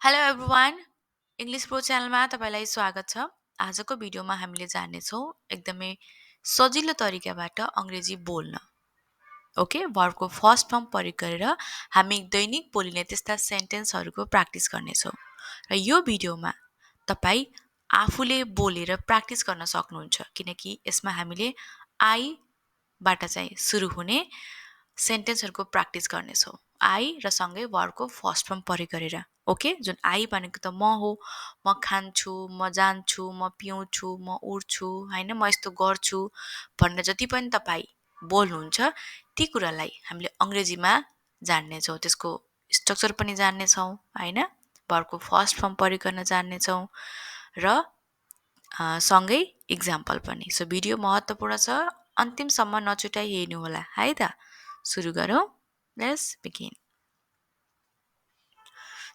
Hello everyone English pro च्यानलमा तपाईँलाई स्वागत छ। आजको भिडियोमा हामीले जान्नेछौँ एकदमै सजिलो तरिकाबाट अङ्ग्रेजी बोल्न। ओके, भर्बको फर्स्ट फर्म प्रयोग गरेर हामी दैनिक बोलिने त्यस्ता सेन्टेन्सहरूको प्र्याक्टिस गर्नेछौँ। र यो भिडियोमा तपाईँ आफूले बोलेर प्र्याक्टिस गर्न सक्नुहुन्छ, किनकि यसमा हामीले आईबाट चाहिँ सुरु हुने सेन्टेन्सहरूको प्र्याक्टिस गर्नेछौँ। आई र सँगै भर्बको फर्स्ट फर्म प्रयोग गरेर। ओके, जुन आई भनेको त म हो, म खान्छु, म जान्छु, म पिउँछु, म उड्छु, होइन, म यस्तो गर्छु भनेर जति पनि तपाईँ बोल्नुहुन्छ ती कुरालाई हामीले अङ्ग्रेजीमा जान्नेछौँ, त्यसको स्ट्रक्चर पनि जान्नेछौँ, होइन, भर्बको फर्स्ट फर्म प्रयोग गर्न जान्नेछौँ र सँगै इक्जाम्पल पनि। सो भिडियो महत्त्वपूर्ण छ, अन्तिमसम्म नछुटाइ हेर्नुहोला है त। सुरु गरौँ। Let's begin.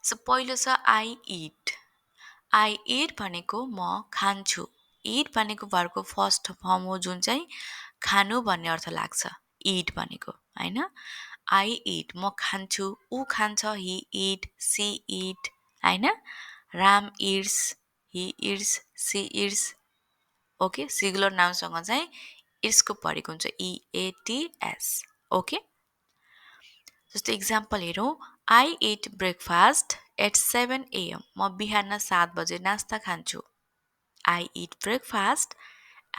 सो पहिलो छ आई इट। आई इट भनेको म खान्छु। इट भनेको भर्बको फर्स्ट फर्म हो, जुन चाहिँ खानु भन्ने अर्थ लाग्छ। इट भनेको, होइन, आई इट म खान्छु, ऊ खान्छ, हि इट, सी इट, होइन, Ram its, he its, she its. Okay, singular नाउनसँग चाहिँ इट्सको प्रयोग हुन्छ, इएटिएस। ओके, जस्तो इक्जाम्पल हेरौँ। I eat breakfast at 7 AM। म बिहान 7 बजे नास्ता खान्छु। I eat breakfast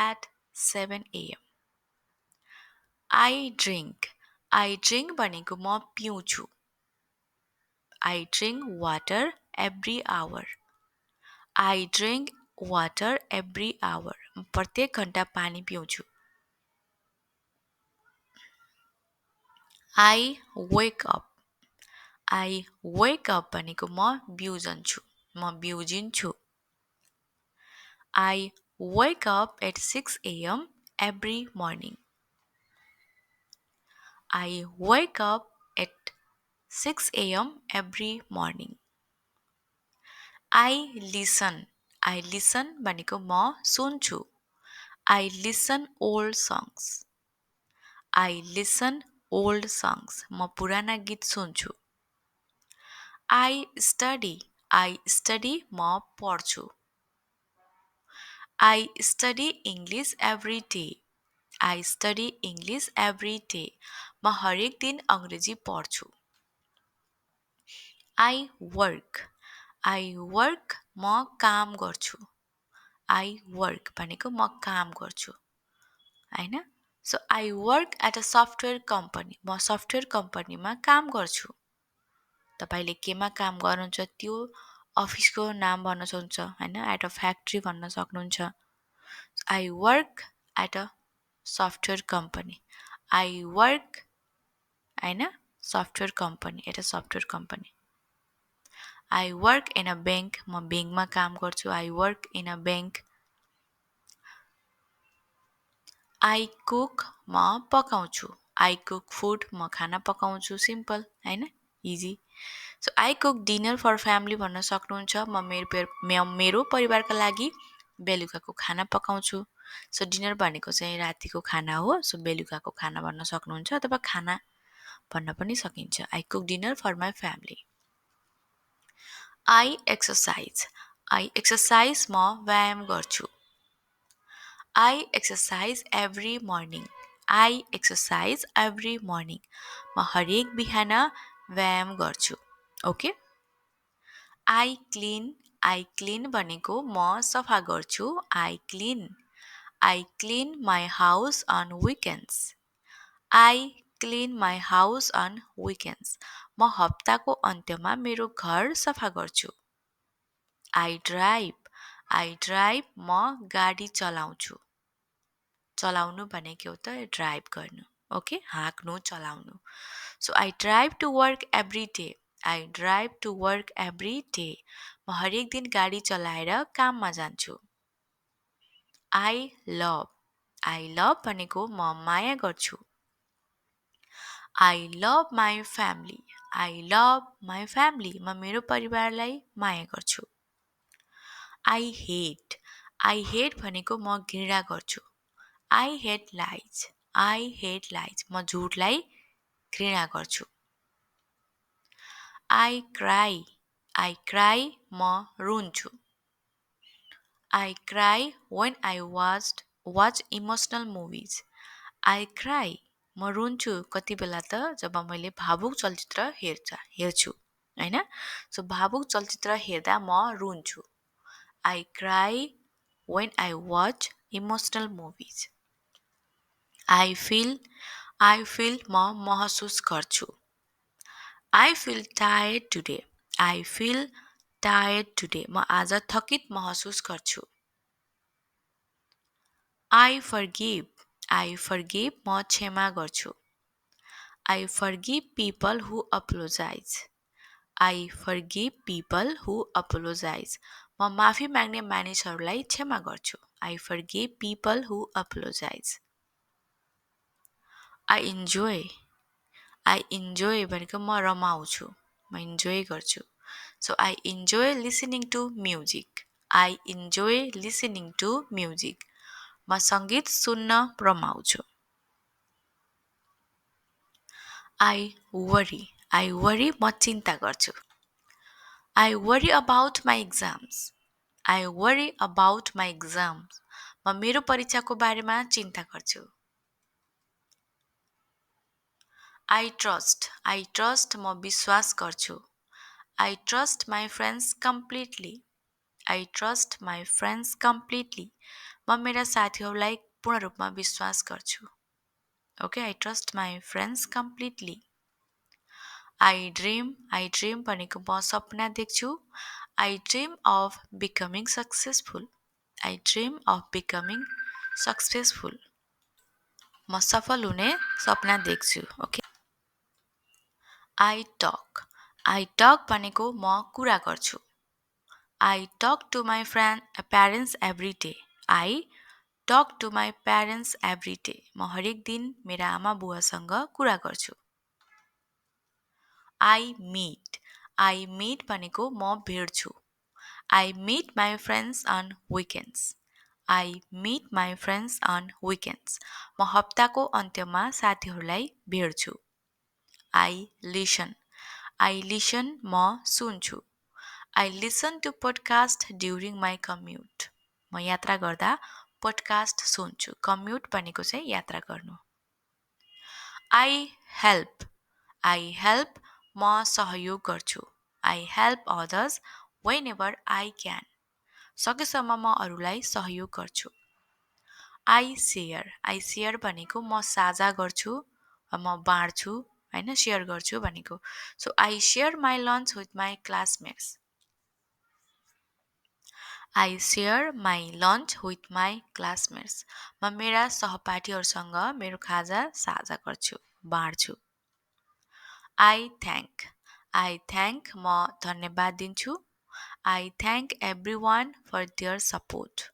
at 7 AM। I drink भनेको म पिउँछु। I drink water every hour. I drink water every hour. म प्रत्येक घन्टा पानी पिउँछु। I wake up. I wake up भनेको म बिउजन्छु, म बिउजिन्छु। I wake up at 6 AM every morning. I wake up at 6 AM every morning. I listen भनेको म सुन्छु। I listen old songs. I listen old songs, म पुराना गीत सुन्छु। आई स्टडी म पढ्छु। I study English every day. I study English every day, म हरेक दिन अङ्ग्रेजी पढ्छु। आई वर्क म काम गर्छु। आई वर्क भनेको म काम गर्छु, होइन। So I work at a software company. म सफ्टवेयर कम्पनीमा काम गर्छु। तपाईँले केमा काम गर्नुहुन्छ त्यो अफिसको नाम भन्न सक्नुहुन्छ, होइन, एट अ फ्याक्ट्री भन्न सक्नुहुन्छ। I work at a software company. I work, होइन, software company, at a software company. I work in a bank. म ब्याङ्कमा काम गर्छु। I work in a bank. I cook म पकाउँछु। आई कुक फुड, म खाना पकाउँछु। सिम्पल, होइन, easy. So I cook dinner for family भन्न सक्नुहुन्छ। म मेरो परिवारका लागि बेलुकाको खाना पकाउँछु। सो डिनर भनेको चाहिँ रातिको खाना हो। सो बेलुकाको खाना भन्न सक्नुहुन्छ, अथवा खाना भन्न पनि सकिन्छ। I cook dinner for my family. I exercise म व्यायाम गर्छु। I exercise every morning. I exercise every morning, म हरेक बिहान व्यायाम गर्छु। ओके, आई क्लिन भनेको म सफा गर्छु। I clean my house on weekends. I clean my house on weekends, म हप्ताको अन्त्यमा मेरो घर सफा गर्छु। आई ड्राइभ म गाडी चलाउँछु। चलाउनु भनेको हो त ड्राइभ गर्नु। ओके, हाँक्नु, चलाउनु। So I drive to work every day. I drive to work every day, म हरेक दिन गाडी चलाएर काममा जान्छु। आई लभ भनेको म माया गर्छु। I love my family. I love my family, म मेरो परिवारलाई माया गर्छु। आई हेट भनेको म घृणा गर्छु। आई हेट लाइज, म झुटलाई घृणा गर्छु। आई I cry म रुन्छु. I cry when I watch emotional movies. I cry म रुन्छु कति बेला त जब मैले भावुक चलचित्र हेर्छु हैन. सो भावुक चलचित्र हेर्दा म रुन्छु. I cry when I watch emotional movies. I feel म महसुस गर्छु. I feel tired today. I feel tired today. म आज थकित महसुस गर्छु. I forgive म क्षमा गर्छु. I forgive people who apologize. I forgive people who apologize. म माफी माग्ने मानिसहरूलाई क्षमा गर्छु. I forgive people who apologize. I enjoy भनेको म रमाउँछु. म इन्जोय गर्छु. So I enjoy listening to music. I enjoy listening to music. म सङ्गीत सुन्न रमाउँछु. I worry म चिन्ता गर्छु. I worry about my exams. I worry about my exams. म मेरो परीक्षाको बारेमा चिन्ता गर्छु. I trust म विश्वास गर्छु. I trust my friends completely. I trust my friends completely. म मेरा साथीहरूलाई पूर्ण रूपमा विश्वास गर्छु. Okay, I trust my friends completely. I dream भनेको म सपना देख्छु. I dream of becoming successful. I dream of becoming successful. म सफल हुने सपना देख्छु. Okay. I talk भनेको म कुरा गर्छु. I talk to my parents every day. I talk to my parents every day. म हरेक दिन मेरा आमा बुवासँग कुरा गर्छु. I meet भनेको म भेट्छु. I meet my friends on weekends. I meet my friends on weekends. म हप्ताको अन्त्यमा साथीहरूलाई भेट्छु. I listen म सुन्छु. I listen to podcast during my commute. म यात्रा गर्दा पोडकास्ट सुन्छु. कम्युट भनेको चाहिँ यात्रा गर्नु. I help म सहयोग गर्छु. I help others whenever I can. सकेसम्म म अरूलाई सहयोग गर्छु. I share भनेको म साझा गर्छु, म बाँड्छु, हैन, शेयर गर्छु भनेको. So I share my lunch with my classmates. I share my lunch with my classmates. म मेरा सहपाठीहरूसँग मेरो खाजा साझा गर्छु, बाँड्छु. I thank म धन्यवाद दिन्छु. I thank everyone for their support.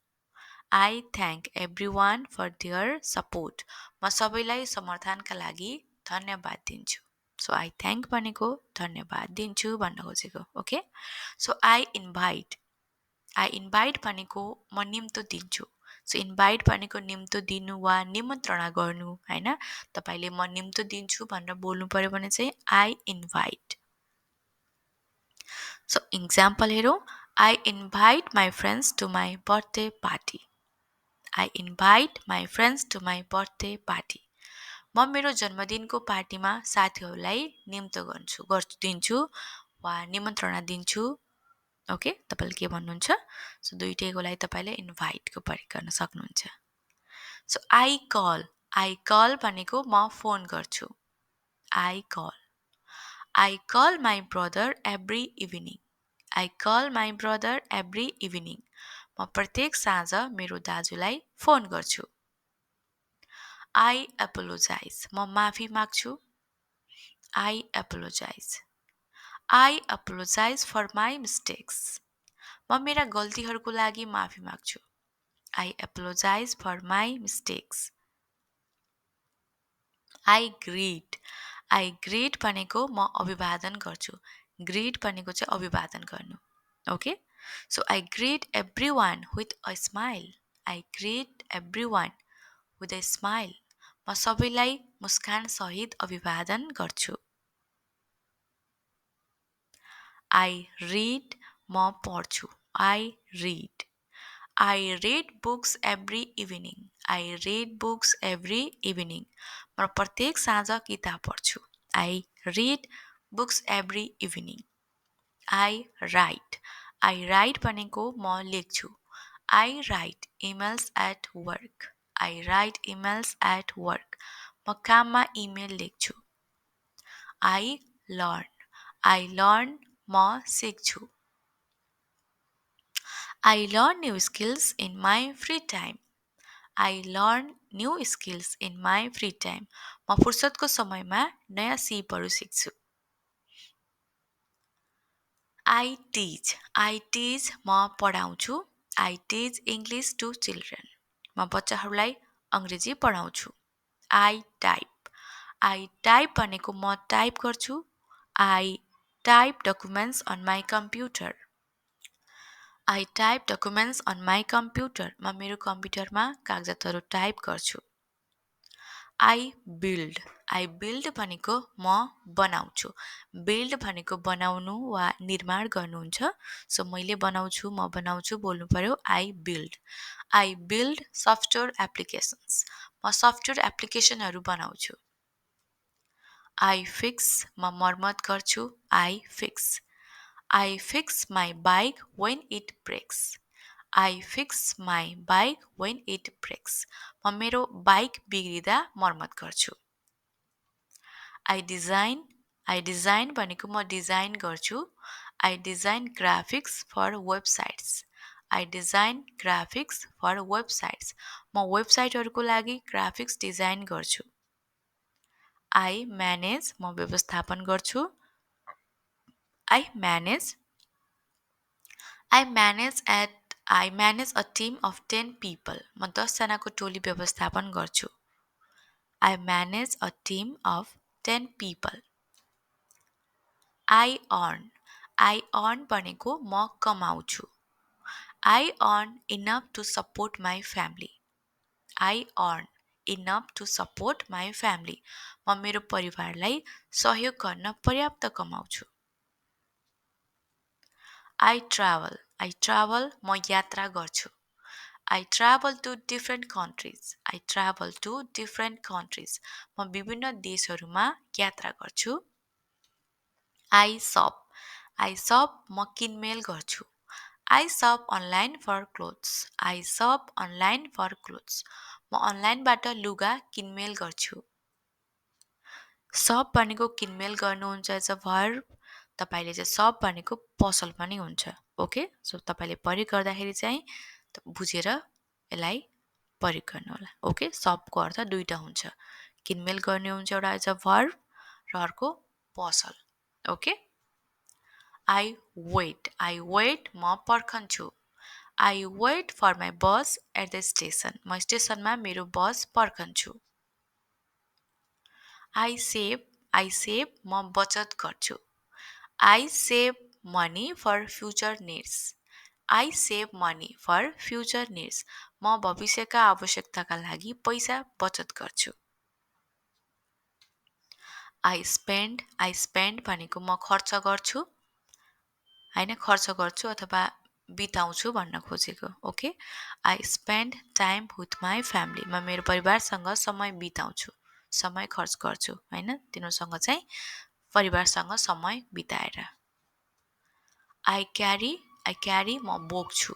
I thank everyone for their support. म सबैलाई समर्थनका लागि धन्यवाद दिन्छु. So I thank भनेको धन्यवाद दिन्छु भन्न खोजेको. Okay? So I invite भनेको म निम्तो दिन्छु. सो इन्भाइट भनेको निम्तो दिनु वा निमन्त्रणा गर्नु, हैन. तपाईले म निम्तो दिन्छु भनेर बोल्नु पर्यो भने चाहिँ I invite. So example हेरौँ. I invite my friends to my birthday party. I invite my friends to my birthday party. म मेरो जन्मदिनको पार्टीमा साथीहरूलाई निम्तो दिन्छु वा निमन्त्रणा दिन्छु. ओके, तपाईले के भन्नुहुन्छ? सो दुईटैकोलाई तपाईले इन्भाइटको प्रयोग गर्न सक्नुहुन्छ. सो I call भनेको म फोन गर्छु. I call my brother every evening. I call my brother every evening. म प्रत्येक साँझ मेरो दाजुलाई फोन गर्छु. I apologize म माफी माग्छु. I apologize for my mistakes. म मेरा गल्तीहरूको लागि माफी माग्छु. I apologize for my mistakes. I greet भनेको म अभिवादन गर्छु. Greet भनेको चाहिँ अभिवादन गर्नु. Okay? So I greet everyone with a smile. I greet everyone with a smile. म सबैलाई मुस्कान सहित अभिवादन गर्छु. I read म पढ्छु. I read. I read books every evening. I read books every evening. म प्रत्येक साँझ किताब पढ्छु. I read books every evening. I write. I write भनेको म लेख्छु. I write emails at work. I write emails at work. म काममा इमेल लेख्छु. I learn. I learn म सिक्छु. I learn new skills in my free time. I learn new skills in my free time. म फुर्सदको समयमा नयाँ सिपहरू सिक्छु. I teach. I teach म पढाउँछु. I teach English to children. म बच्चाहरूलाई अङ्ग्रेजी पढाउँछु. I type. I type भनेको म टाइप गर्छु. I type documents on my computer. I type documents on my computer. म मेरो कम्प्युटरमा कागजातहरू टाइप गर्छु. I build. I build भनेको म बनाउँछु. Build भनेको बनाउनु वा निर्माण गर्नु हुन्छ. सो मैले बनाउँछु, म बनाउँछु बोल्नु पर्यो. I build. I build software applications. म सफ्टवेयर एप्लिकेसनहरू बनाउँछु. I fix. म मर्मत गर्छु. I fix. I fix my bike when it breaks. I fix my bike when it breaks. म मेरो बाइक बिग्रिँदा मर्मत गर्छु. I design. I design भनेको म डिजाइन गर्छु. I design graphics for websites. I design graphics for websites. म वेबसाइटहरूको लागि graphics design गर्छु. I manage. म व्यवस्थापन गर्छु. I manage. I manage a team of 10 people. म 10 जनाको टोली व्यवस्थापन गर्छु. I manage a team of 10 people. I earn. I earn भनेको म कमाउँछु. I earn enough to support my family. I earn enough to support my family. म मेरो परिवारलाई सहयोग गर्न पर्याप्त कमाउँछु. I travel. I travel म यात्रा गर्छु. I travel to different countries. I travel to different countries. म विभिन्न देशहरूमा यात्रा गर्छु. I shop. I shop म किनमेल गर्छु. I shop online for clothes. I shop online for clothes. म अनलाइनबाट लुगा किनमेल गर्छु. शप भनेको किनमेल गर्नुहुन्छ एज अ भर्ब. तपाईँले चाहिँ शप भनेको पसल पनि हुन्छ. ओके, सो तपाईँले प्रयोग गर्दाखेरि चाहिँ बुझेर यसलाई प्रयोग गर्नु होला. ओके, शपको अर्थ दुईटा हुन्छ. किनमेल गर्ने हुन्छ एउटा एज अ भर्ब र अर्को पसल. Okay. I wait. I wait म पर्खन्छु. I wait for my bus at the station. म स्टेसनमा मेरो बस पर्खन्छु. I save. I save म बचत गर्छु. I save money for future needs. I save money for future needs. म भविष्यका आवश्यकताका लागि पैसा बचत गर्छु. I spend. I spend भनेको म खर्च गर्छु. हैन, खर्च गर्छु अथवा बिताउँछु भन्न खोजेको. Okay. I spend time with my family. म मेरो परिवारसँग समय बिताउँछु. समय खर्च गर्छु. हैन, तिनीसँग चाहिँ परिवारसँग समय बिताएर. I carry म बोक्छु.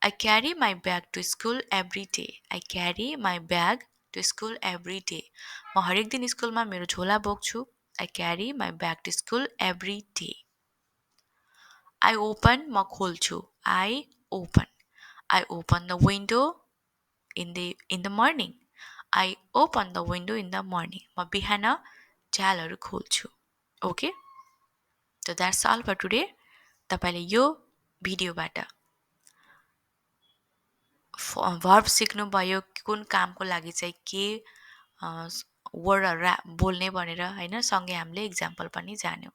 I carry my bag to school every day. I carry my bag to school every day. म हरेक दिन स्कुलमा मेरो झोला बोक्छु. I carry my bag to school every day. I open म खोल्छु. I open. I open the window in the morning. I open the window in the morning. म बिहान झ्यालहरू खोल्छु. Okay. So that's all for today. तपाईले यो भिडियोबाट verb सिक्नुभयो, कुन कामको लागि चाहिँ के वर्डहरू बोल्ने भनेर, हैन. सँगै हामीले इक्जाम्पल पनि जान्यौँ.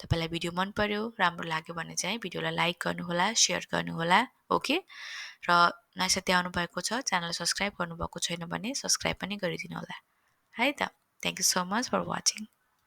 तपाईलाई भिडियो मन पर्यो, राम्रो लाग्यो भने चाहिँ भिडियोलाई लाइक गर्नुहोला, सेयर गर्नुहोला. ओके. र नयाँ साथी आउनु भएको छ, च्यानललाई सब्स्क्राइब गर्नुभएको छैन भने सब्स्क्राइब पनि गरिदिनु होला. है त. Thank you so much for watching.